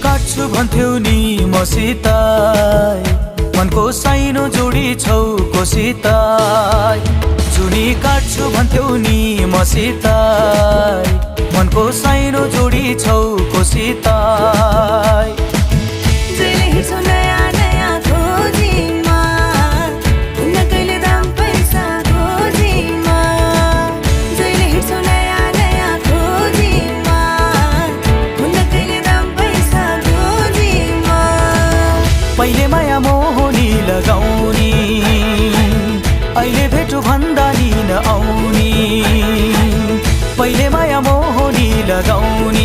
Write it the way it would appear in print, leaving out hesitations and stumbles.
काट्छु भन्थ्यौ नि मसित मनको साइनो जोडी छौ कोसित जुनी काट्छु भन्थ्यौ नि मसित मनको साइनो जोडी छौ कोसित पहिले माया मोहनी लगाउने अहिले भेटु भन्दा नि नआउने पहिले माया मोहनी लगाउने